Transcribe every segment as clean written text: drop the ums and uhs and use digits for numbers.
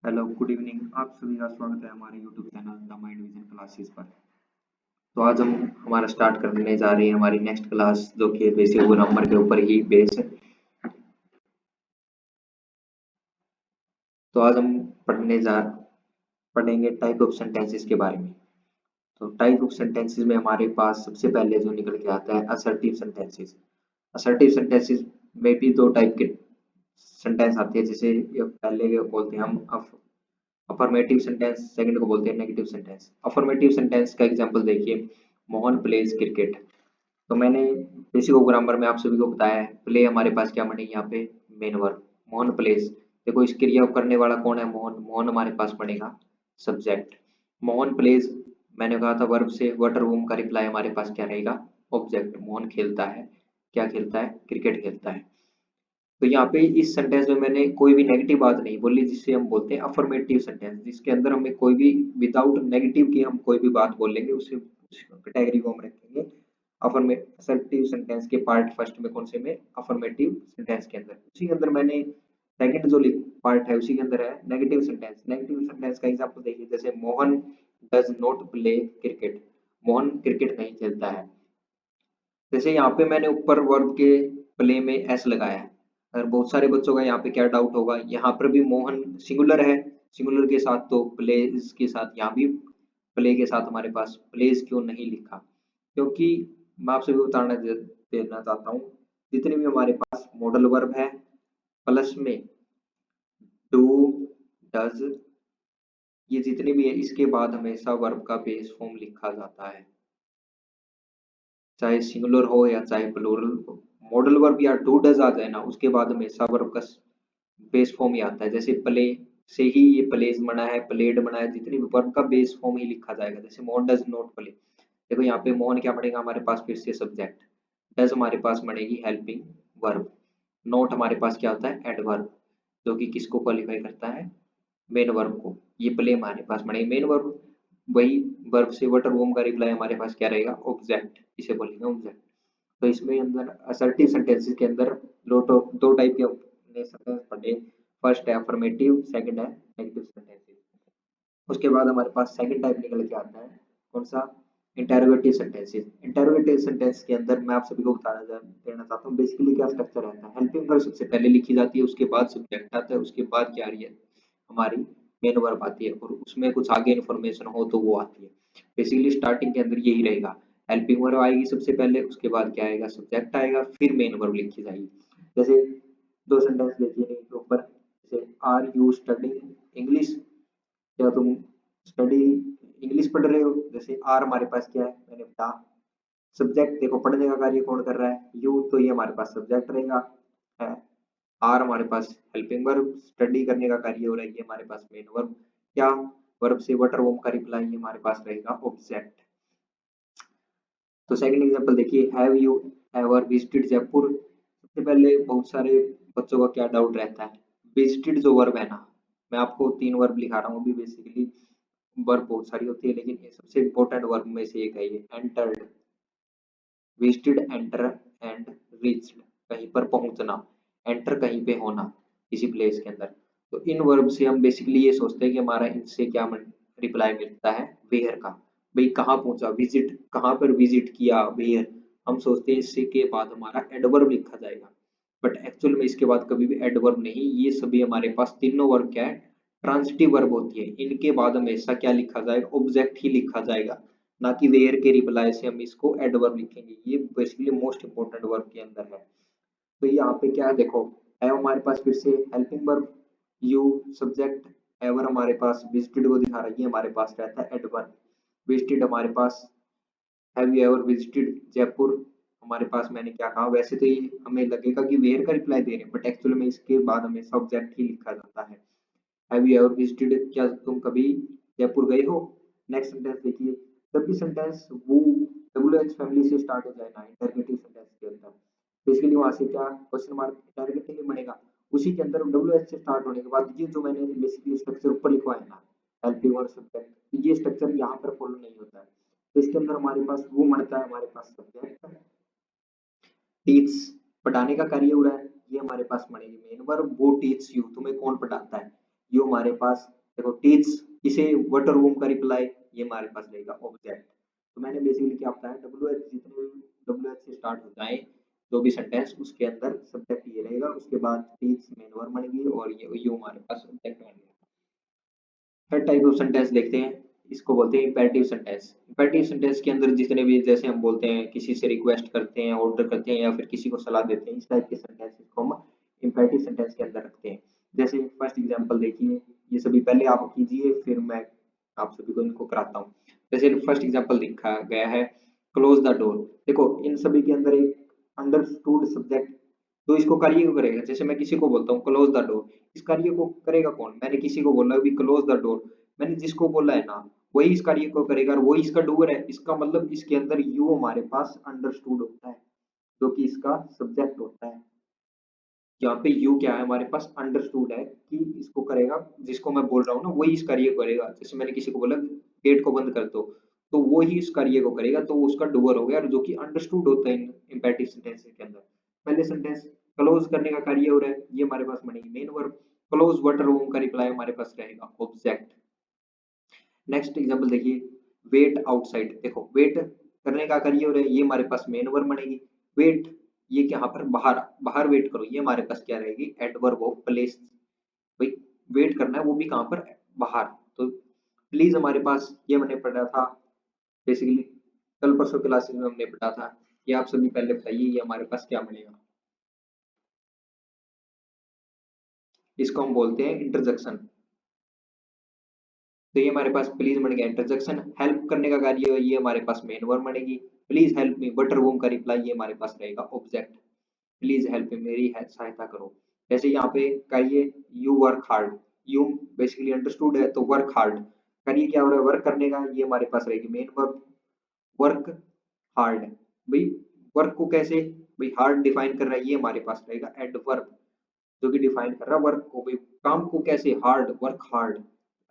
Hello good evening. आप सभी का स्वागत है हमारे YouTube channel the mind vision classes पर। तो आज हम हमारा स्टार्ट करने जा रहे हैं हमारी नेक्स्ट क्लास, जो कि बेसिक ग्रामर के ऊपर ही बेस है। तो आज हम पढ़ेंगे टाइप ऑफ सेंटेंसेस के बारे में। तो टाइप ऑफ सेंटेंसेस में हमारे पास सबसे पहले जो निकल के आता है असर्टिव सेंटेंसेस। असर्टिव सेंटेंसेस में भी दो टाइप के सेंटेंस आते हैं, जैसे ये पहले के बोलते हैं हम अफर्मेटिव सेंटेंस, सेकंड को बोलते हैं नेगेटिव सेंटेंस। अफर्मेटिव सेंटेंस का एग्जांपल देखिए, मोहन प्लेज क्रिकेट। तो मैंने बेसिक ग्रामर में आप सभी को बताया है, प्ले हमारे पास क्या बनेगी यहाँ पे, मेन वर्ब। मोहन प्लेज, देखो इस क्रिया को करने वाला कौन है, मोहन। मोहन हमारे पास बनेगा सब्जेक्ट। मोहन प्लेज, मैंने कहा था वर्ब से, वाटर वूम का रिप्लाई हमारे पास क्या रहेगा, ऑब्जेक्ट। मोहन खेलता है, क्या खेलता है, क्रिकेट खेलता है। तो यहाँ पे इस सेंटेंस में मैंने कोई भी नेगेटिव बात नहीं बोली, जिससे हम बोलते हैं अफर्मेटिव सेंटेंस, जिसके अंदर हमें कोई भी विदाउट नेगेटिव की हम कोई भी बात बोल लेंगे, उस कैटेगरी को हम रखेंगे असर्टिव सेंटेंस के पार्ट फर्स्ट में। कौन से में, अफर्मेटिव सेंटेंस के अंदर। उसी के अंदर मैंने सेकंड जो पार्ट है उसी के अंदर है नेगेटिव सेंटेंस। नेगेटिव सेंटेंस का एग्जांपल देखिए, जैसे Mohan does not play cricket, Mohan cricket नहीं खेलता है। जैसे यहाँ पे मैंने ऊपर वर्ब के प्ले में एस लगाया है, और बहुत सारे बच्चों का यहाँ पे क्या डाउट होगा, यहाँ पर भी मोहन सिंगुलर है, सिंगुलर के साथ तो प्लेज के साथ यहाँ भी प्ले के साथ हमारे पास प्लेज क्यों नहीं लिखा। क्योंकि मैं आपसे भी देना चाहता हूँ, जितने भी हमारे पास मॉडल वर्ब है प्लस में डू, डज, ये जितने भी है, इसके बाद हमेशा वर्ब का बेस फॉर्म लिखा जाता है, चाहे सिंगुलर हो या चाहे प्लूरल हो। मॉडल वर्ब या डू डज आ जाए ना, उसके बाद हमेशा वर्ब का बेस फॉर्म ही आता है। जैसे प्ले से ही ये प्लेज बना है, प्लेड बना है, जितनी भी वर्ब का बेस फॉर्म ही लिखा जाएगा। जैसे मोहन डज नॉट प्ले, देखो यहाँ पे मोहन क्या पड़ेगा हमारे पास, फिर से सब्जेक्ट। डज हमारे पास बनेगी हेल्पिंग वर्ब। नॉट हमारे पास क्या होता है, एडवर्ब, जो कि किसको क्वालिफाई करता है, मेन वर्ब को। ये प्ले हमारे पास बनेगी मेन वर्ब। वही वर्ब से वाटर वूम का रिप्लाई हमारे पास क्या रहेगा, ऑब्जेक्ट, इसे बोलेंगे ऑब्जेक्ट। तो इसमें अंदर असर्टिव सेंटेंसेस के अंदर दो टाइप के हमने सेंटेंस पढ़े। फर्स्ट है अफर्मेटिव, सेकंड है नेगेटिव सेंटेंसेस। उसके बाद हमारे पास सेकंड टाइप निकल के आता है, कौन सा, इंटेरोगेटिव सेंटेंसेस। इंटेरोगेटिव सेंटेंस के अंदर मैं आप सभी को देना चाहता हूँ बेसिकली क्या स्ट्रक्चर रहता है। हेल्पिंग वर्ब सबसे पहले लिखी जाती है, उसके बाद सब्जेक्ट आता है, उसके बाद क्या आ रही है हमारी मेन वर्ब आती है, और उसमें कुछ आगे इन्फॉर्मेशन हो तो वो आती है। बेसिकली स्टार्टिंग के अंदर यही रहेगा, हेल्पिंग वर्ब आएगी सबसे पहले, उसके बाद क्या आएगा, सब्जेक्ट आएगा, फिर मेन वर्ब लिखी जाएगी। जैसे दो सेंटेंस देखिए नीचे के ऊपर, जैसे आर यू स्टडिंग इंग्लिश, क्या तुम स्टडी इंग्लिश पढ़ रहे हो। जैसे आर हमारे पास क्या है, मैंने बताया सब्जेक्ट। देखो पढ़ने का कार्य कौन कर रहा है, यू, तो ये हमारे पास सब्जेक्ट रहेगा है। आर हमारे पास हेल्पिंग वर्ब, स्टडी करने का कार्य हो रहा है, ये हमारे पास मेन वर्ब। क्या, वर्ब से वाटर वॉर्म का रिप्लाई, ये हमारे पास रहेगा ऑब्जेक्ट। तो सेकंड एग्जांपल देखिए, have you ever visited Jaipur. सबसे पहले बहुत सारे बच्चों का क्या डाउट रहता है, विजिटेड जो वर्ब है ना, मैं आपको तीन वर्ब लिखा रहा हूँ अभी। बेसिकली वर्ब बहुत सारी होती है, लेकिन ये सबसे इंपॉर्टेंट वर्ब में से एक है, ये entered, visited, enter and reached, कहीं पर पहुंचना, एंटर कहीं पे होना किसी प्लेस के अंदर। तो इन वर्ब से हम बेसिकली ये सोचते हैं कि हमारा इनसे क्या रिप्लाई मिलता है, वेयर का। भाई कहाँ पहुंचा, विजिट, कहाँ पर विजिट किया, वेयर। हम सोचते हैं इससे के बाद हमारा एडवर्ब लिखा जाएगा, बट एक्चुअल में इसके बाद कभी भी एडवर्ब नहीं। ये सभी हमारे पास तीनों वर्ब क्या है, ट्रांसिटिव वर्ब होती है। इनके बाद हमेशा क्या लिखा जाएगा, ऑब्जेक्ट ही लिखा जाएगा, ना कि वेयर के रिप्लाई से हम इसको एडवर्ब लिखेंगे। ये बेसिकली मोस्ट इंपोर्टेंट वर्ब के अंदर है। तो यहाँ पे क्या है देखो, है हमारे पास फिर से helping verb, you subject, ever हमारे पास विजिटेड को दिखा रहा है, ये हमारे पास रहता है एडवर्ब। विजिटेड हमारे पास, have you ever visited Jaipur, हमारे पास मैंने क्या कहा, वैसे तो ये हमें लगेगा कि वेयर का रिप्लाई दे रहे हैं, बट एक्चुअली में इसके बाद हमें सब्जेक्ट ही लिखा जाता है। हैव यू एवर विजिटेड, क्या तुम कभी जयपुर गए हो। नेक्स्ट सेंटेंस देखिए, जब भी सेंटेंस वो डब्ल्यू एच फैमिली से स्टार्ट हो जाए ना इंटरगेटिव सेंटेंस के अंदर, बेसिकली वहां से क्या क्वेश्चन मार्क इंटरगेटिव में बनेगा। उसी के अंदर डब्ल्यू एच से स्टार्ट होने के बाद ये जो मैंने बेसिकली स्ट्रक्चर ऊपर लिखवा है ना, हेल्पिंग और सब्जेक्ट, ये स्ट्रक्चर यहाँ पर फॉलो नहीं होता है। तो इसके अंदर हमारे पास वो मरता है, हमारे पास सब्जेक्ट, टीच, पढ़ाने का कार्य हो रहा है, ये हमारे पास पढ़ेगी मेन वर्ब, वो टीच यू, तुम्हें कौन पढ़ाता है, ये हमारे पास देखो टीच, इसे वाटर वूम का रिप्लाई, ये हमारे पास रहेगा ऑब्जेक्ट। तो मैंने बेसिकली क्या बताया, डब्ल्यू एच जितने डब्ल्यू एच से स्टार्ट होता है जो भी सेंटेंस, उसके अंदर सब्जेक्ट ये रहेगा, उसके बाद टीच मेन वर्ब बनेगी और ये हमारे पास ऑब्जेक्ट बन गया। थर्ड टाइप ऑफ सेंटेंस देखते हैं, इसको बोलते हैं इंपेरेटिव सेंटेंस। इंपेरेटिव सेंटेंस के अंदर जितने भी, जैसे हम बोलते हैं किसी से रिक्वेस्ट करते हैं, ऑर्डर करते हैं या फिर किसी को सलाह देते हैं, इस टाइप के सेंटेंसेस को हम इंपेरेटिव सेंटेंस के अंदर रखते हैं। जैसे फर्स्ट एग्जांपल देखिए, ये सभी पहले आप कीजिए फिर मैं आप सभी को इनको कराता हूँ। जैसे फर्स्ट एग्जांपल लिखा गया है क्लोज द डोर। देखो इन सभी के अंदर एक अंडरस्टूड सब्जेक्ट, तो इसको कार्य को करेगा। जैसे मैं किसी को बोलता हूँ क्लोज द डोर, इस कार्य को करेगा कौन, मैंने किसी को बोला भी क्लोज द डोर, मैंने जिसको बोला है ना वही इस कार्य को करेगा और वही इसका डूअर है। इसका मतलब इसके अंदर यू हमारे पास अंडरस्टूड होता है जो कि इसका सब्जेक्ट होता है। यहाँ पे यू क्या है हमारे पास अंडरस्टूड है कि इसको करेगा, जिसको मैं बोल रहा हूँ ना वही इस कार्य को करेगा। जैसे मैंने किसी को बोला गेट को बंद कर दो, तो वो ही इस कार्य को करेगा, तो वो उसका डूअर हो गया, और जो कि अंडरस्टूड होता है इन इंपेरेटिव सेंटेंस के अंदर। पहले सेंटेंस क्लोज करने का कार्य हो रहा है, ये हमारे पास बनेगी main verb. Close water room का रिप्लाई हमारे पास रहेगा ऑब्जेक्ट। नेक्स्ट एग्जांपल देखिए, वेट आउटसाइड। देखो वेट करने का कार्य हो रहा है, ये हमारे पास मेन वर्ब बनेगी। वेट, ये यहाँ पर बाहर बाहर वेट करो, ये हमारे पास क्या रहेगी एडवर्ब ऑफ प्लेस। भाई वेट करना है वो भी कहाँ पर, बाहर। तो प्लीज हमारे पास ये मैंने पढ़ा था बेसिकली, कल परसों क्लासेस में हमने पढ़ा था। ये आप सभी पहले बताइए ये हमारे पास क्या बनेगा। इसको हम बोलते हैं इंटरजेक्शन। तो ये हमारे पास प्लीज बन गया इंटरजेक्शन। हेल्प करने का कार्य है, ये हमारे पास मेन वर्ब बनेगी। प्लीज हेल्प मी बटर वूम का रिप्लाई ये हमारे पास रहेगा ऑब्जेक्ट। प्लीज हेल्प मी, मेरी सहायता करो। जैसे यहाँ पे कार्य you work hard, you basically understood है, तो वर्क हार्ड कार्य क्या हो रहा है वर्क करने का, ये हमारे पास रहेगी मेन वर्ब वर्क हार्ड। भाई वर्क को कैसे, भाई हार्ड डिफाइन कर रहा है, ये हमारे पास रहेगा एडवर्ब जो कि डिफाइन कर रहा है वर्क को। भाई काम को कैसे, हार्ड वर्क हार्ड।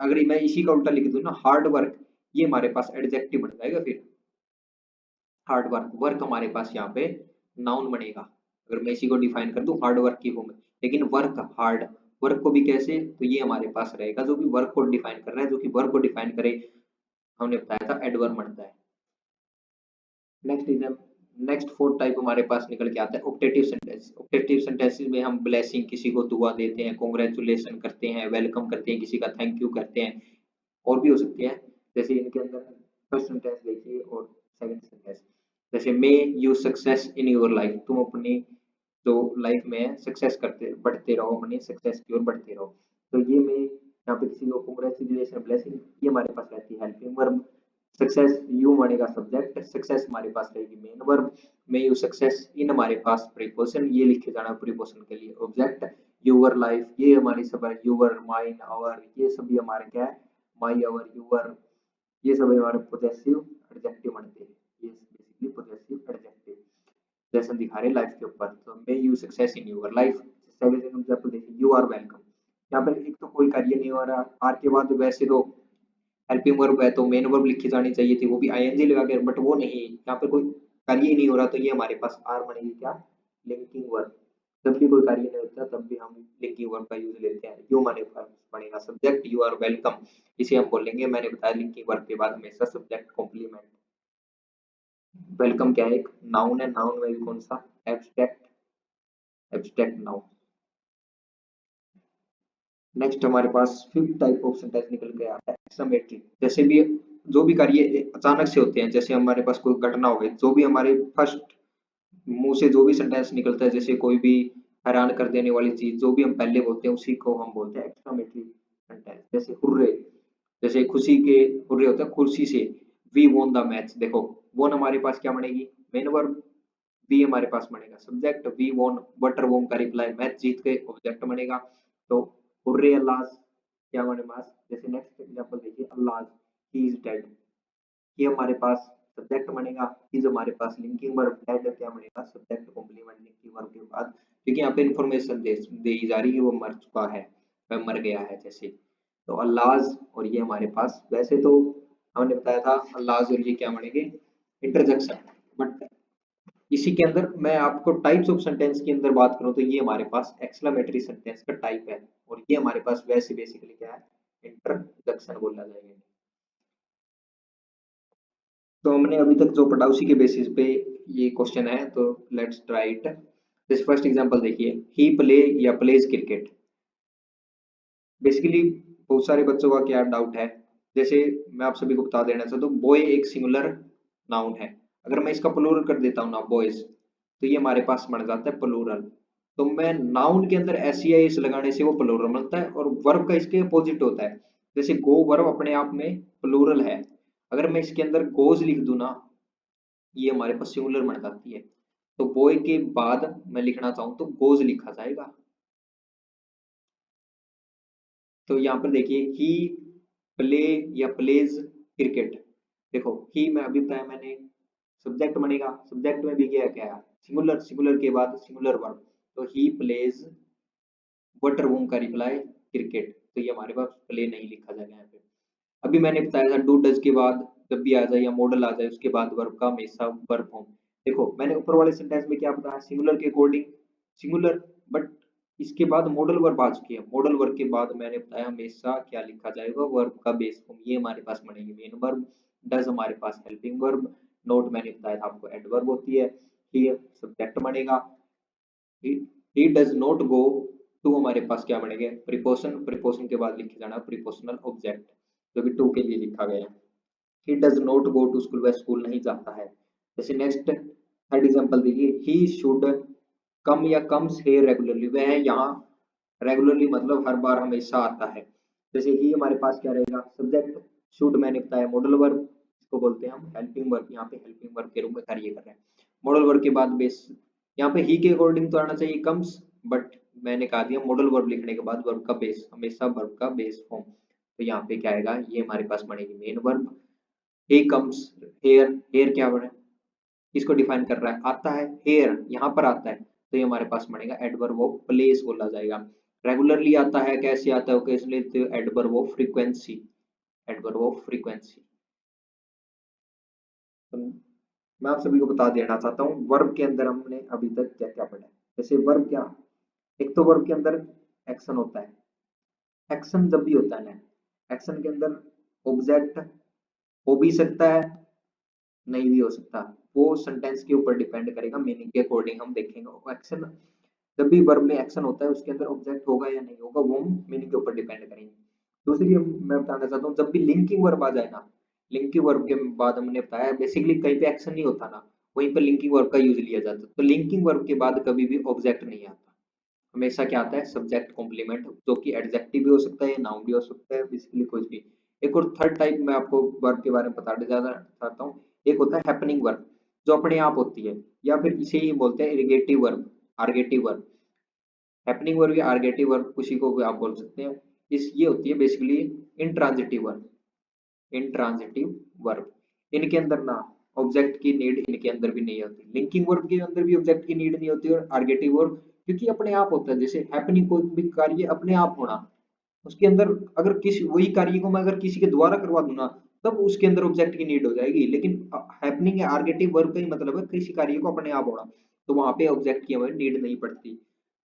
अगर मैं इसी का उल्टा लिख दूं ना हार्ड वर्क, ये हमारे पास एडजेक्टिव बन जाएगा फिर। हार्ड वर्क, वर्क हमारे पास यहाँ पे नाउन बनेगा अगर मैं इसी को डिफाइन कर दूं हार्ड वर्क की फॉर्म में। लेकिन वर्क हार्ड, वर्क को भी कैसे, तो ये हमारे पास रहेगा जो कि वर्क को डिफाइन कर रहा है, जो कि वर्क को डिफाइन करे, हमने बताया था एडवर्ब बनता है। Next exam, next fourth type हमारे पास निकल के आता है ऑप्टेटिव सेंटेंस। ऑप्टेटिव सेंटेंसेस में हम ब्लेसिंग, किसी को दुआ देते हैं, कॉन्ग्रेचुलेशन करते हैं, वेलकम करते हैं, किसी का थैंक यू करते हैं, और भी हो सकते हैं। जैसे इनके अंदर फर्स्ट सेंटेंस देखिए और सेकंड सेंटेंस, जैसे मे you success in your life, तुम अपनी जो लाइफ में सक्सेस करते बढ़ते रहो, अपनी सक्सेस की ओर बढ़ते रहो। तो ये मैं यहाँ पे किसी को कॉन्ग्रेचुलेशन ब्लेसिंग, ये हमारे पास रहती है हेल्पिंग वर्ब। सक्सेस यू बनेगा सब्जेक्ट, सक्सेस हमारे पास रहेगी main verb. May you success इन हमारे पास प्रीपोजिशन, ये लिखे जाना प्रीपोजिशन के लिए ऑब्जेक्ट। यूर लाइफ ये हमारी सब है, यूर माइन आवर ये सभी हमारे क्या है, माई आवर यूर, ये सभी हमारे पोजेसिव एडजेक्टिव बनते हैं। ये बेसिकली पोजेसिव एडजेक्टिव जैसा दिखा रहे लाइफ के ऊपर। तो may you success in your life. Second example देखिए यू आर वेलकम, यहाँ पर एक तो कोई कार्य नहीं हो रहा, आर के बाद वैसे तो हेल्पिंग वर्ब है तो मेन वर्ब लिखी जानी चाहिए थी, वो भी आईएनजी लगा के, बट वो नहीं, यहाँ पे कोई कार्य ही नहीं हो रहा, तो ये हमारे पास आर बनेगी क्या, लिंकिंग वर्ब। जब भी कोई कार्य नहीं होता तब भी हम लिंकिंग वर्ब का यूज लेते हैं। यू हमारे पास बनेगा सब्जेक्ट, यू आर वेलकम, इसे हम बोलेंगे, मैंने बताया लिंकिंग वर्ब के बाद हमेशा सब्जेक्ट कॉम्प्लीमेंट। वेलकम क्या है, एक नाउन है, नाउन में भी कौन सा, एब्स्ट्रैक्ट, एब्स्ट्रैक्ट नाउन। नेक्स्ट हमारे पास फिफ्थ टाइप ऑफ सेंटेंस निकल के आता है एक्सक्लेमेटरी। जैसे भी जो भी कार्य अचानक से होते हैं, जैसे हमारे पास कोई घटना हो गई, जो भी हमारे फर्स्ट मुंह से जो भी सेंटेंस निकलता है, जैसे कोई भी हैरान कर देने वाली चीज जो भी हम पहले बोलते हैं उसी को हम बोलते हैं एक्सक्लेमेटरी सेंटेंस। जैसे हुर्रे, जैसे खुशी के हुर्रे होता है खुशी से, वी वोन द मैच। देखो वोन हमारे पास क्या बनेगी, मेन वर्ब, वी हमारे पास बनेगा सब्जेक्ट, वी वोन बटर वोन का रिप्लाई मैच जीत के ऑब्जेक्ट बनेगा। तो हुर्रे अल्लाह क्या हमारे पास, जैसे नेक्स्ट एग्जांपल देखिए अल्लाह ही इज डेड, ये हमारे पास सब्जेक्ट बनेगा, इज हमारे पास लिंकिंग वर्ब, डेड क्या बनेगा सब्जेक्ट कॉम्प्लीमेंट लिंकिंग वर्ब के बाद, क्योंकि यहाँ पे इंफॉर्मेशन दी जा रही है वो मर चुका है, वह मर गया है जैसे। तो अल्लाज और ये हमारे पास, वैसे तो हमने बताया था अल्लाज और ये क्या बनेंगे इंटरजेक्शन, बट इसी के अंदर मैं आपको टाइप्स ऑफ सेंटेंस के अंदर बात करूं तो ये हमारे पास एक्सक्लेमेटरी सेंटेंस का टाइप है, और ये हमारे पास वैसे बेसिकली क्या है, इंट्रोडक्शन बोला जाएगा। तो हमने अभी तक जो पढ़ा उसी के बेसिस पे ये क्वेश्चन है, तो let's try it. This first example देखिए, ही प्ले या प्लेज क्रिकेट। बेसिकली बहुत सारे बच्चों का क्या डाउट है, जैसे मैं आप सभी को बता देना चाहता हूँ, बॉय एक सिंगुलर नाउन है, अगर मैं इसका प्लूरल कर देता हूँ ना बॉयज, तो ये हमारे पास बन जाता है प्लूरल। तो मैं नाउन के अंदर एस या एस लगाने से वो प्लूरल बनता है, और वर्ब का इसके अपोजिट होता है। जैसे गो वर्ब अपने आप में प्लूरल है, अगर मैं इसके अंदर गोज लिख दूं ना, ये हमारे पास सिंगुलर बन जाती है। तो बॉय के बाद मैं लिखना चाहूँ तो गोज लिखा जाएगा। तो यहाँ पर देखिए, ही प्ले या प्लेज क्रिकेट। देखो ही में अभी बताया मैंने, सब्जेक्ट बनेगा, सब्जेक्ट में भी क्या क्या है, सिंगुलर, सिंगुलर के बाद सिंगुलर वर्ब। तो ही प्लेज वाटर वूम का रिप्लाई क्रिकेट, तो ये हमारे पास प्ले नहीं लिखा जाएगा यहाँ पे। अभी मैंने बताया था डू डज के बाद जब भी आ जाए या मॉडल आ जाए उसके बाद वर्ब का हमेशा वर्ब फॉर्म। देखो मैंने ऊपर वाले सेंटेंस में क्या बताया, सिंगुलर के अकॉर्डिंग सिंगुलर, बट इसके बाद मॉडल वर्ब आ चुकी है, मॉडल वर्ब के बाद मैंने बताया हमेशा क्या लिखा जाएगा, वर्ब का बेस फॉर्म, ये हमारे पास बनेगी मेन वर्ब। डज हमारे पास हेल्पिंग वर्ब, नोट मैंने बताया था आपको एडवर्ब होती है, हियर सब्जेक्ट बनेगा, he does not go to हमारे पास क्या बनेगा, प्रीपोजिशन, प्रीपोजिशन के बाद लिखे जाना प्रीपोजिशनल ऑब्जेक्ट, जो कि टू के लिए लिखा गया है। He does not go to school, वह स्कूल नहीं जाता है। जैसे नेक्स्ट थर्ड एग्जांपल देखिए, ही शुड कम या कम्स हेयर रेगुलरली, वह यहाँ रेगुलरली मतलब हर बार हमेशा आता है। जैसे ही हमारे पास क्या रहेगा, सब्जेक्ट, शुड मैंने बताया मॉडल वर्ब, इसको बोलते हैं हम हेल्पिंग वर्ब, यहाँ पे हेल्पिंग वर्ब के रूप में कार्य कर रहे हैं। मॉडल वर्ब के बाद बेस, यहाँ पे ही के अकॉर्डिंग तो आना चाहिए कम्स, बट मैंने कहा दिया मॉडल वर्ब लिखने के बाद वर्ब का बेस, हमेशा वर्ब का बेस फॉर्म। तो यहाँ पे क्या आएगा, ये हमारे पास बनेगी main verb. He comes here, here क्या बने, किसको डिफाइन कर रहा है, आता है, हेयर यहाँ पर आता है, तो ये हमारे पास बनेगा एडवर्ब ऑफ प्लेस बोला जाएगा। रेगुलरली आता है, कैसे आता है, ओकेजनली, तो adverb of frequency, adverb of frequency. तो मैं आप सभी को बता देना चाहता हूँ वर्ब के अंदर हमने अभी तक क्या क्या पढ़ा है। जैसे वर्ब क्या, एक तो वर्ब के अंदर एक्शन होता है, एक्शन जब भी होता है ना, एक्शन के अंदर ऑब्जेक्ट हो भी सकता है, नहीं भी हो सकता, वो सेंटेंस के ऊपर डिपेंड करेगा, मीनिंग के अकॉर्डिंग हम देखेंगे। एक्शन जब भी वर्ब में एक्शन होता है उसके अंदर ऑब्जेक्ट होगा या नहीं होगा, वो हम मीनिंग के ऊपर डिपेंड करेंगे। दूसरी मैं बताना चाहता हूँ, जब भी लिंकिंग वर्ब आ जाए ना, लिंकिंग वर्ब के बाद हमने बताया बेसिकली कहीं पे एक्शन नहीं होता ना, वहीं पर लिंकिंग वर्ब का यूज लिया जाता है। तो लिंकिंग वर्ब के बाद कभी भी ऑब्जेक्ट नहीं आता, हमेशा क्या आता है, सब्जेक्ट कॉम्प्लीमेंट, जो कि एडजेक्टिव भी हो सकता है, नाउन भी हो सकता है, बेसिकली कुछ भी। एक और थर्ड टाइप मैं आपको वर्ब के बारे में बताने ज्यादा चाहता हूँ, एक होता है हैपनिंग वर्ब, जो अपने आप होती है, या फिर इसे ही बोलते हैं इरिगेटिव वर्ब, आर्गेटिव वर्ब। हैपनिंग वर्ब या आर्गेटिव वर्ब किसी को भी आप बोल सकते हैं, इस ये होती है basically intransitive verb, intransitive verb. इनके अंदर ना ऑब्जेक्ट की नीड इनके अंदर भी नहीं होती, लिंकिंग वर्ब के अंदर भी ऑब्जेक्ट की नीड नहीं होती, और आर्गेटिव वर्ब क्योंकि अपने आप होता है। जैसे हैपनिंग कोई भी कार्य अपने आप होना, उसके अंदर अगर किसी वही कार्य को मैं अगर किसी के द्वारा करवा दूं ना, तब उसके अंदर ऑब्जेक्ट की नीड हो जाएगी, लेकिन हैपनिंग या आर्गेटिव वर्ब का ही मतलब है किसी कार्य को अपने आप होना, तो वहां पे ऑब्जेक्ट की हमें नीड नहीं पड़ती।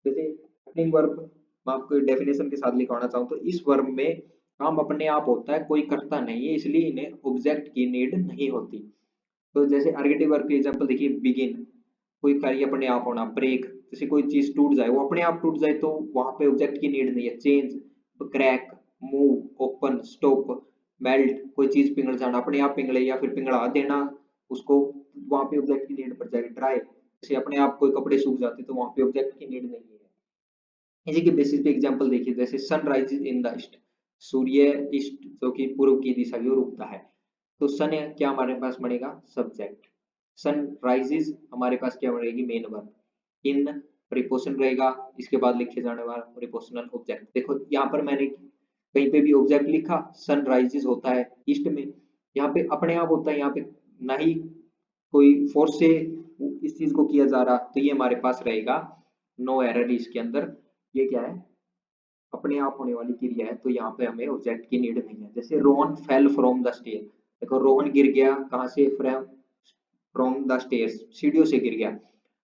जैसे हैपनिंग वर्ब मैं आपको डेफिनेशन के साथ लिखवाना चाहूँ तो इस वर्ब में काम अपने आप होता है, कोई करता नहीं है, इसलिए इन्हें ऑब्जेक्ट की नीड नहीं होती। तो जैसे आर्गेटिव वर्ब के एग्जांपल देखिए, बिगिन कोई कार्य अपने आप होना, ब्रेक जैसे कोई चीज टूट जाए, वो अपने आप टूट जाए तो वहां पे ऑब्जेक्ट की नीड नहीं है। Change, crack, move, open, stop, melt कोई चीज पिघल जाना, अपने आप पिघले या फिर पिघला देना उसको, वहां पे ऑब्जेक्ट की नीड पड़ जाएगी। ड्राई जैसे अपने आप कोई कपड़े सूख जाते तो वहां पे ऑब्जेक्ट की नीड नहीं है। इसी के बेसिस पे एग्जांपल देखिए, जैसे sun rises in the east, सूर्य ईस्ट जो कि पूर्व की दिशा की ओर उगता है, तो सन क्या हमारे पास बनेगा, सब्जेक्ट। सन राइजेज हमारे पास क्या बनेगी, मेन वर्ब। इन प्रीपोजिशन रहेगा, इसके बाद लिखे जाने वाला प्रीपोजिशनल ऑब्जेक्ट। देखो यहाँ पर मैंने कहीं पे भी ऑब्जेक्ट लिखा, सन राइजेज होता है ईस्ट में, यहाँ पे अपने आप होता है, यहाँ पे ना ही कोई फोर्स से इस चीज को किया जा रहा, तो ये हमारे पास रहेगा नो एरर इसके अंदर। ये क्या है, अपने आप होने वाली क्रिया है, तो यहाँ पे हमें ऑब्जेक्ट की नीड नहीं है। जैसे Rohan fell from the stair, देखो रोहन गिर गया कहाँ से, फ्रॉम फ्रॉम द स्टेयर्स, सीढ़ियों से गिर गया।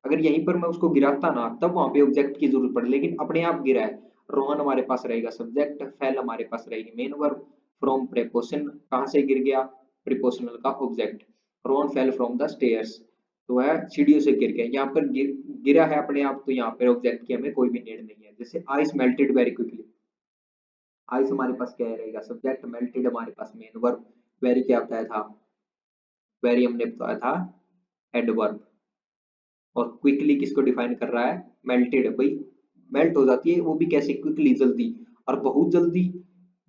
अगर यहीं पर मैं उसको गिराता ना तब वहां पे ऑब्जेक्ट की जरूरत पड़े, लेकिन अपने आप गिरा है। रोहन हमारे पास रहेगा सब्जेक्ट, फेल हमारे पास रहेगी मेन वर्ब, फ्रॉम प्रेपोजिशन, कहां से गिर गया, प्रीपोजिशनल का object. Rohan fell from the stairs, तो है सीढ़ियों से गिर गया। यहाँ पर गिरा है अपने आप, तो यहाँ पर ऑब्जेक्ट की हमें कोई भी नीड नहीं है। जैसे ice melted very quickly, ice हमारे पास क्या रहेगा सब्जेक्ट, मेल्टेड हमारे पास मेन वर्ब, वेरी क्या बताया था, वेरी हमने बताया था एडवर्ब। और क्विकली किसको डिफाइन कर रहा है, मेल्टेड, भाई मेल्ट हो जाती है वो भी कैसे, क्विकली जल्दी, और बहुत जल्दी,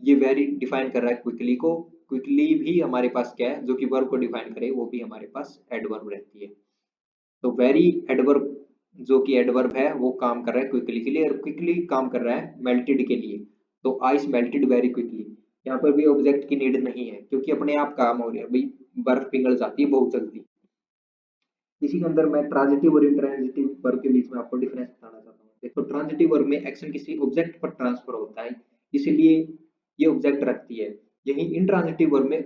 ये वेरी डिफाइन कर रहा है क्विकली को। क्विकली भी हमारे पास क्या है जो कि वर्ब को डिफाइन करे, वो भी हमारे पास एडवर्ब रहती है। तो वेरी एडवर्ब जो कि एडवर्ब है वो काम कर रहा है क्विकली के लिए, और क्विकली काम कर रहा है मेल्टेड के लिए। तो आइस मेल्टेड वेरी क्विकली, यहाँ पर भी ऑब्जेक्ट की नीड नहीं है क्योंकि अपने आप काम हो रहा है, भाई बर्फ पिघल जाती है बहुत जल्दी। इसी के अंदर मैं ट्रांजिटिव और इंट्रांजिटिव वर्ब के बीच में आपको डिफरेंस बताना चाहता हूँ। देखो ट्रांजिटिव वर्ब में एक्शन किसी ऑब्जेक्ट पर ट्रांसफर होता है, इसीलिए ये ऑब्जेक्ट रखती है। यही इंट्रांजिटिव वर्ब में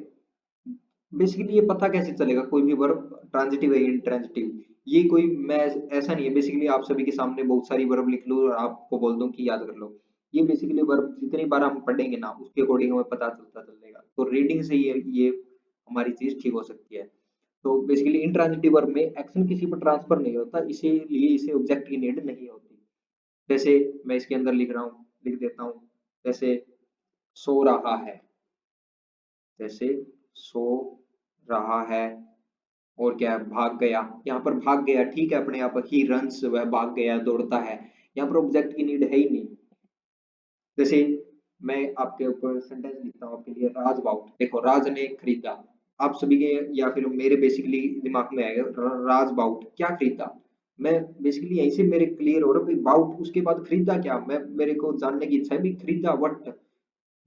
बेसिकली ये पता कैसे चलेगा कोई भी वर्ब ट्रांजिटिव है इंट्रांजिटिव, ये कोई मैं ऐसा नहीं है बेसिकली आप सभी के सामने बहुत सारी वर्ब लिख लूं और आपको बोल दूं कि याद कर लो। ये बेसिकली वर्ब जितनी बार हम पढ़ेंगे ना उसके अकॉर्डिंग हमें पता चलता चलेगा, तो रीडिंग से ये हमारी चीज ठीक हो सकती है। तो बेसिकली इंट्रांजिटिव वर्ब में एक्शन किसी पर ट्रांसफर नहीं होता, इसीलिए इसे ऑब्जेक्ट की नीड नहीं होती। जैसे मैं इसके अंदर लिख रहा हूँ, लिख देता हूँ, जैसे सो रहा है, जैसे सो रहा है, और क्या है भाग गया, यहाँ पर भाग गया ठीक है अपने आप, ही रन्स, वह भाग गया दौड़ता है, यहाँ पर ऑब्जेक्ट की नीड है ही नहीं। जैसे मैं आपके ऊपर सेंटेंस लिखता हूँ आपके लिए, राज बाउट, देखो राज ने खरीदा, आप सभी के या फिर मेरे बेसिकली दिमाग में आएगा राज बाउट क्या खरीदा, मैं बेसिकली यहीं से मेरे क्लियर हो रहा है बाउट उसके बाद खरीदा क्या, मैं मेरे को जानने की इच्छा है भी खरीदा वट,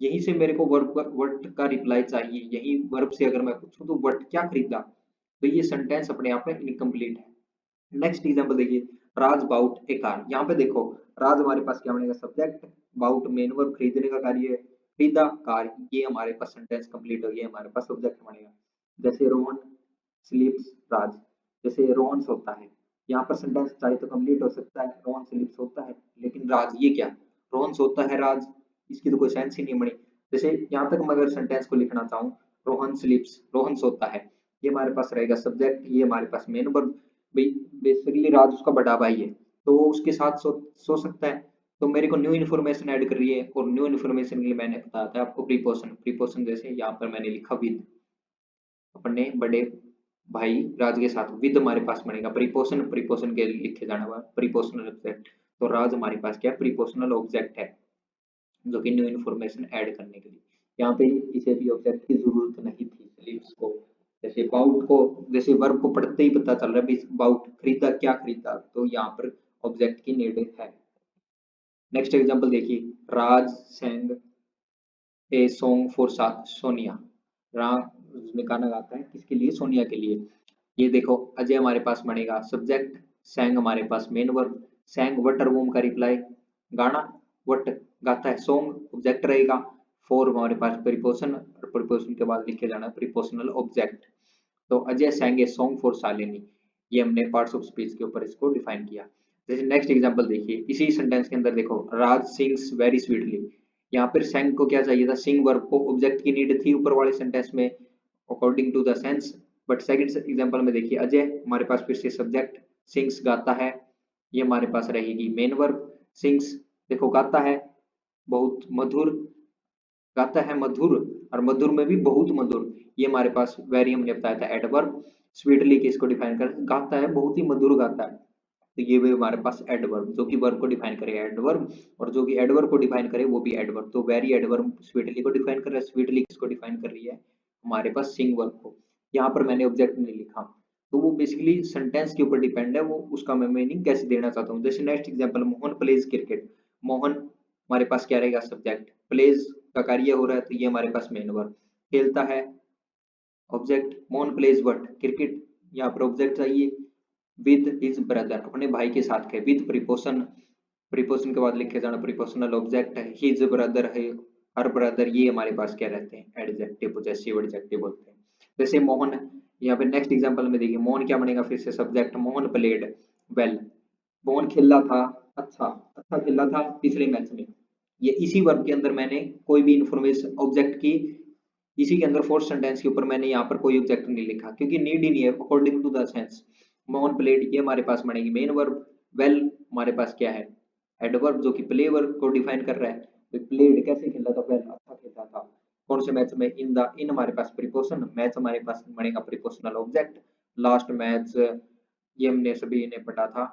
यहीं से मेरे को वर्ब वट का रिप्लाई चाहिए, यही वर्ब से अगर मैं पूछूं तो वट क्या खरीदा, तो ये सेंटेंस अपने आप में इनकम्प्लीट है। नेक्स्ट एग्जांपल देखिए, राज बाउट ए कार, यहाँ पे देखो राज हमारे पास क्या बनेगा सब्जेक्ट, बाउट मेन वर्ब खरीदने का कार्य है, खरीदा कार, ये हमारे पास सेंटेंस कंप्लीट हो गया, हमारे पास सब्जेक्ट बनेगा। जैसे रोहन स्लीप्स राज, जैसे रोहन सोता है, यहाँ पर सेंटेंस चाहे तो कंप्लीट हो सकता है, रोहन स्लीप्स होता है, लेकिन राज ये क्या, रोहन सोता है राज, इसकी तो कोई सेंस ही नहीं बनी। जैसे यहाँ तक मैं अगर सेंटेंस को लिखना चाहूँ, रोहन स्लीप्स, रोहन सोता है, ये हमारे पास रहेगा सब्जेक्ट, ये हमारे पास मेन वर्ब, बेसिकली राज उसका बड़ा भाई है तो उसके साथ सो सकता है, तो मेरे को न्यू इन्फॉर्मेशन ऐड कर रही है, और न्यू इन्फॉर्मेशन के लिए मैंने बताया था आपको प्रीपोजिशन, प्रीपोजिशन जैसे यहाँ पर मैंने लिखा विद, अपने बड़े भाई राज के साथ, विद हमारे पास बनेगा प्रीपोजिशन, प्रीपोजिशन के लिखे जाने वाला प्रीपोजिशनल ऑब्जेक्ट, तो राज हमारे पास क्या प्रीपोजिशनल ऑब्जेक्ट है जो कि न्यू इन्फॉर्मेशन ऐड करने के लिए, यहाँ पे इसे भी ऑब्जेक्ट की जरूरत नहीं थी स्लीप्स को। जैसे बाउट को, जैसे वर्ब को पढ़ते ही पता चल रहा है बाउट खरीदा क्या खरीदा, तो यहाँ पर ऑब्जेक्ट की नीड है। नेक्स्ट एग्जांपल देखिए, राज Seng a song for Sonia, राज उसमें गाना गाता है किसके लिए, सोनिया के लिए। ये देखो अजय हमारे पास बनेगा सब्जेक्ट, सैंग हमारे पास मेन वर्ब, सैंग वट वोम का रिप्लाई गाना, वट गाता है, सॉन्ग ऑब्जेक्ट रहेगा, फोर हमारे पास प्रीपोजिशन, और प्रीपोजिशन के बाद लिखे जाना प्रीपोजिशनल ऑब्जेक्ट। तो Ajay सैंग a song for Shalini, ये हमने पार्ट्स ऑफ स्पीच के ऊपर इसको डिफाइन किया। जैसे नेक्स्ट एग्जांपल देखिए, इसी सेंटेंस के अंदर देखो, राज सिंग्स वेरी स्वीटली, यहाँ पर सैंग को क्या चाहिए था, सिंग वर्ब को ऑब्जेक्ट की नीड थी ऊपर वाले सेंटेंस में according to the sense, but second example में देखिए अजय हमारे पास फिर से सब्जेक्ट, सिंग्स गाता है, ये हमारे पास रहेगी मेन वर्ब, सिंग्स देखो गाता है बहुत मधुर, गाता है मधुर, और मधुर में भी बहुत मधुर, ये हमारे पास वेरी हमने बताया था एडवर्ब, स्वीटली के इसको डिफाइन कर, गाता है बहुत ही मधुर गाता है, तो ये भी हमारे पास एडवर्ब जो कि वर्ब को डिफाइन करे एडवर्ब, और जो कि एडवर्ब को डिफाइन करे वो भी एडवर्ब, तो वेरी एडवर्ब स्वीटली को डिफाइन कर रहा है, स्वीटली किसको डिफाइन कर रही है हमारे पास सिंग वर्ब को। यहाँ पर मैंने ऑब्जेक्ट नहीं लिखा, तो वो बेसिकली सेंटेंस के ऊपर डिपेंड है, वो उसका मैं मीनिंग कैसे देना चाहता हूँ। जैसे next example, Mohan pledge cricket, Mohan हमारे पास क्या रहेगा सब्जेक्ट, प्लेज का कार्य हो रहा है तो ये हमारे पास मेन वर्ब, खेलता है object, Mohan plays what cricket, यहाँ पर ऑब्जेक्ट चाहिए, विद हिज ब्रदर अपने भाई के साथ है, विद प्रीपोजिशन, प्रीपोजिशन के बाद लिखे जाना प्रीपोजिशनल ऑब्जेक्ट है, हिज ब्रदर है, हर ब्रदर, ये हमारे पास क्या रहते हैं एडजेक्टिव, पोजेसिव एडजेक्टिव बोलते हैं। जैसे मोहन यहाँ पे नेक्स्ट एग्जांपल में देखिए मोहन क्या बनेगा, फिर से subject, Mohan played well, Mohan खेला था, अच्छा अच्छा खेला था पिछले मैच में। ये इसी वर्ब के अंदर मैंने कोई भी इंफॉर्मेशन ऑब्जेक्ट की, इसी के अंदर फोर्थ सेंटेंस के ऊपर मैंने यहाँ पर कोई ऑब्जेक्ट नहीं लिखा क्योंकि नीड ही नहीं है according to the sense. Mohan played ये हमारे पास बनेगी मेन वर्ब, वेल हमारे पास क्या है एडवर्ब जो कि प्ले वर्ब को डिफाइन कर रहा है। तो प्लेड कैसे खेला था, वेल अच्छा खेला था। कौन से मैच में, इन द, इन हमारे पास प्रीपोजिशन, मैच हमारे पास बनेगा प्रीपोजिशनल ऑब्जेक्ट, लास्ट मैच ये हमने सभी ने पढ़ा था,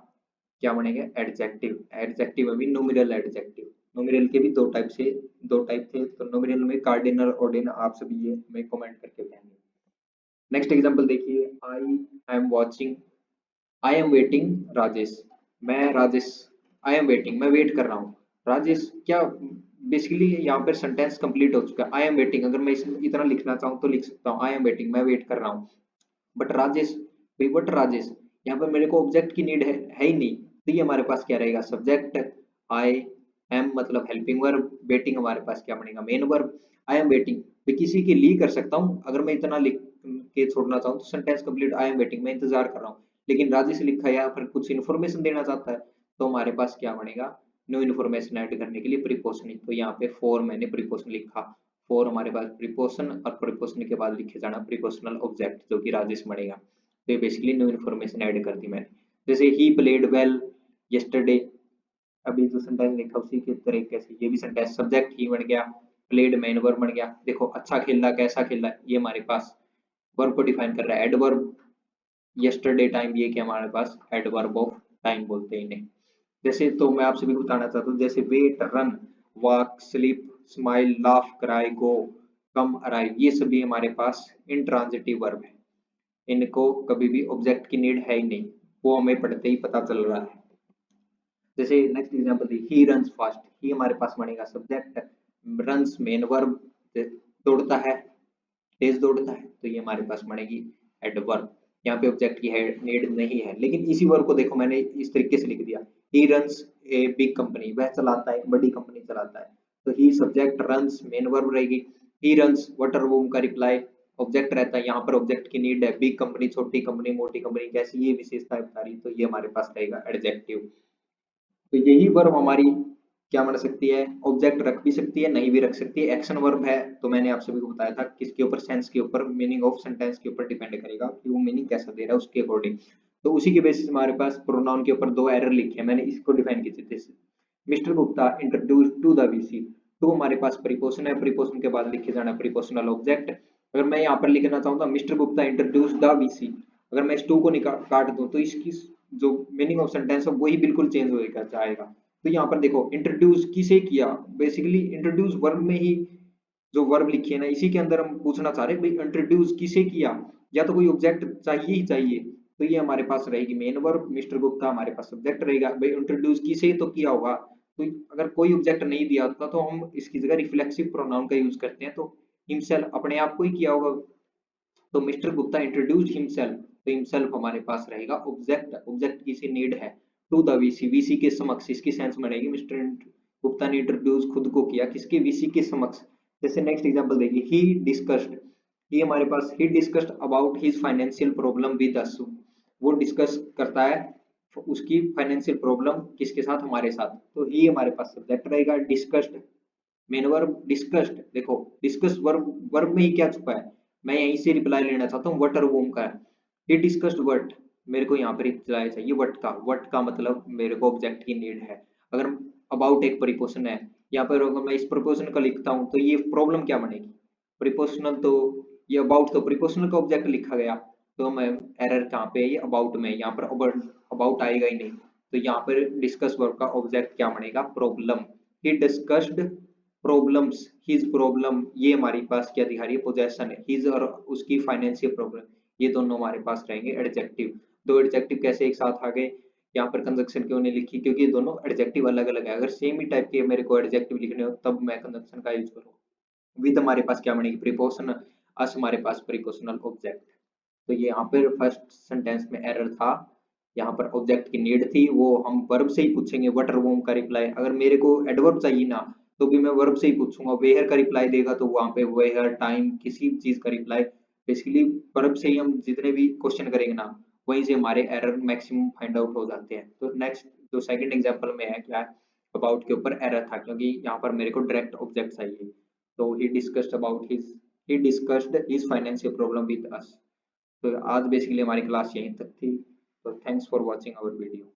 क्या बनेंगे एडजेक्टिव, एडजेक्टिव में भी न्यूमेरल एडजेक्टिव, न्यूमेरल के भी दो टाइप थे, तो न्यूमेरल में कार्डिनल ऑर्डिनल, आप सभी ये हमें कमेंट करके बताएंगे। नेक्स्ट एग्जांपल देखिए, I am watching, I am waiting Rajesh, मैं राजेश, आई एम वेटिंग मैं वेट कर रहा हूँ राजेश, क्या बेसिकली यहाँ पर सेंटेंस कंप्लीट हो चुका है। आई एम वेटिंग अगर मैं इसमें इतना लिखना चाहूँ तो लिख सकता हूँ, आई एम वेटिंग मैं वेट कर रहा हूँ। बट राजेश, भाई बट राजेश यहाँ पर मेरे को ऑब्जेक्ट की नीड है ही नहीं, तो ये हमारे पास क्या रहेगा सब्जेक्ट, आई एम मतलब हेल्पिंग वर्ब, वेटिंग हमारे पास क्या बनेगा main verb. I am waiting मैं किसी के लिए कर सकता हूँ, अगर मैं इतना लिख के छोड़ना चाहूँ तो sentence complete, I am waiting मैं इंतजार कर रहा हूँ। लेकिन राजेश लिखा है या फिर कुछ इन्फॉर्मेशन देना चाहता है, तो हमारे पास क्या बनेगा न्यू इन्फॉर्मेशन ऐड करने के लिए प्रीपोजिशन, तो यहाँ पे फॉर मैंने प्रीपोजिशन लिखा, फॉर हमारे पास प्रीपोजिशन और प्रीपोजिशन के बाद लिखे जाना प्रीपोजिशनल ऑब्जेक्ट जो कि राजेश बनेगा। तो ये बेसिकली न्यू इन्फॉर्मेशन ऐड कर दी मैंने। जैसे ही प्लेड वेल यस्टरडे, अभी जो सेंटेंस लिखा उसी के तरीके से ये भी सेंटेंस सब्जेक्ट ही बन गया, प्लेड मेन वर्ब बन गया। देखो अच्छा खेला कैसा खेला ये हमारे पास वर्ब को डिफाइन कर रहा है एडवर्ब, यस्टरडे टाइम ये क्या हमारे पास एडवर्ब ऑफ टाइम बोलते हैं इन्हें। जैसे तो मैं आपसे भी बताना चाहता हूँ, जैसे wait, run, walk, sleep, smile, laugh, cry, go, come, arrive, ये सभी हमारे पास इंट्रांजिटिव वर्ब है, इनको कभी भी ऑब्जेक्ट की नीड है ही नहीं, वो हमें पढ़ते ही पता चल रहा है। जैसे नेक्स्ट एग्जांपल देखिए, ही रन्स फास्ट, ही हमारे पास बनेगा सब्जेक्ट, रन्स मेन वर्ब, दौड़ता है, तेज दौड़ता है, तो ये हमारे पास बनेगी एडवर्ब। यहाँ पे ऑब्जेक्ट की है नीड नहीं है, लेकिन इसी वर्ब को देखो मैंने इस तरीके से लिख दिया, he runs a big company, वह चलाता है एक बड़ी कंपनी चलाता है, तो ही सब्जेक्ट, रन्स मेन वर्ब रहेगी, ही रन्स वाटर वूम का रिप्लाई ऑब्जेक्ट रहता है, यहाँ पर ऑब्जेक्ट की नीड है, बिग कंपनी छोटी कंपनी मोटी कंपनी कैसी ये विशेषता बता रही, तो ये हमारे पास रहेगा एडजेक्टिव। तो यही वर्ब हमारी क्या बन सकती है, ऑब्जेक्ट रख भी सकती है नहीं भी रख सकती है। एक्शन वर्ब है तो मैंने आप सभी को बताया था किसके ऊपर, सेंस के ऊपर, मीनिंग ऑफ सेंटेंस के ऊपर डिपेंड करेगा कि वो मीनिंग कैसा दे रहा है उसके अकॉर्डिंग। तो उसी के बेसिस हमारे पास प्रोनाउन के ऊपर दो एरर लिखे हैं, मैंने इसको डिफाइन किए थे। Mister Gupta introduce to the VC, टू हमारे पास प्रीपोजिशन है, प्रीपोजिशन के बाद लिखे जाना प्रीपोजिशनल ऑब्जेक्ट। अगर मैं यहाँ पर लिखना चाहूँ तो mister Gupta introduce the VC, अगर मैं इस टू को काट दूं तो इसकी जो मीनिंग ऑफ सेंटेंस है वही बिल्कुल चेंज होगा जाएगा। तो यहाँ पर देखो इंट्रोड्यूस किसे किया, बेसिकली इंट्रोड्यूस वर्ब में ही जो वर्ब लिखी है ना इसी के अंदर हम पूछना चाह रहे हैं भाई इंट्रोड्यूस किसे किया, या तो कोई ऑब्जेक्ट चाहिए ही चाहिए, तो ये हमारे पास रहेगी मेन वर्ब, मिस्टर गुप्ता हमारे पास सब्जेक्ट रहेगा, भाई इंट्रोड्यूस किसे तो किया होगा, तो अगर कोई ऑब्जेक्ट नहीं दिया होता तो हम इसकी जगह रिफ्लेक्सिव प्रोनाउन का यूज करते हैं, तो हिमसेल्फ अपने आप को ही किया होगा, तो मिस्टर गुप्ता इंट्रोड्यूस्ड हिमसेल्फ, तो हिमसेल्फ हमारे पास रहेगा ऑब्जेक्ट, ऑब्जेक्ट की सी नीड है टू द वीसी, वीसी के समक्ष, इसकी सेंस बनेगी मिस्टर गुप्ता ने इंट्रोड्यूस खुद को किया किसके, वीसी के समक्ष। जैसे नेक्स्ट एग्जांपल देखिए, ही डिस्कस्ड, ही हमारे पास he discussed about his financial problem with us, वो डिस्कस करता है उसकी फाइनेंशियल प्रॉब्लम किसके साथ, हमारे साथ, तो ही हमारे पास सब्जेक्ट रहेगा, डिस्कस्ड मेन वर्ब, डिस्कस्ड देखो डिस्कस वर्ब, वर्ब में ही क्या छुपा है, मैं यहीं से रिप्लाई लेना चाहता हूँ वट और वोम का, ही डिस्कस्ड वट, मेरे को यहाँ पर रिप्लाई चाहिए वट का, वट का मतलब मेरे को ऑब्जेक्ट की नीड है। अगर अबाउट एक प्रीपोजिशन है, यहाँ पर अगर मैं इस प्रीपोजिशन का लिखता हूँ तो ये प्रॉब्लम क्या बनेगी, प्रीपोजिशनल तो, ये अबाउट तो प्रीपोजिशनल का ऑब्जेक्ट लिखा गया, तो मैं एरर कहाँ पे है, ये अबाउट में, यहाँ पर अबाउट आएगा ही नहीं, तो यहाँ पर डिस्कस वर्ब का ऑब्जेक्ट क्या बनेगा प्रॉब्लम, ही डिस्कस्ड प्रॉब्लम्स, हिज प्रॉब्लम, ये हमारे पास क्या दिखा रही है पोजेशन है, हिज और उसकी फाइनेंशियल प्रॉब्लम, ये दोनों हमारे पास रहेंगे एडजेक्टिव। दो एडजेक्टिव कैसे एक साथ आ गए, यहाँ पर कंजक्शन क्यों नहीं लिखी, क्योंकि ये दोनों एडजेक्टिव अलग अलग है, अगर सेम ही टाइप के मेरे को एडजेक्टिव लिखने हो तब मैं कंजक्शन का यूज करूँ। विद हमारे पास क्या बनेगी प्रीपोजिशन, अस हमारे पास प्रीपोजिशनल ऑब्जेक्ट। तो ये यहाँ पर फर्स्ट सेंटेंस में एरर था, यहाँ पर ऑब्जेक्ट की नीड थी, वो हम वर्ब से ही पूछेंगे वट और वोम का रिप्लाई, अगर मेरे को एडवर्ब चाहिए ना तो भी मैं वर्ब से ही पूछूंगा, वेयर का रिप्लाई देगा तो वहां पे वेयर टाइम किसी चीज का रिप्लाई बेसिकली वर्ब से ही हम जितने भी क्वेश्चन करेंगे ना, वहीं से हमारे एरर मैक्सिमम फाइंड आउट हो जाते हैं। तो नेक्स्ट जो सेकंड एग्जांपल में है क्या, अबाउट के ऊपर एरर था, क्योंकि यहाँ पर मेरे को डायरेक्ट ऑब्जेक्ट चाहिए। तो he discussed his financial problem with us. तो आज बेसिकली हमारी क्लास यहीं तक थी। तो thanks for watching our video.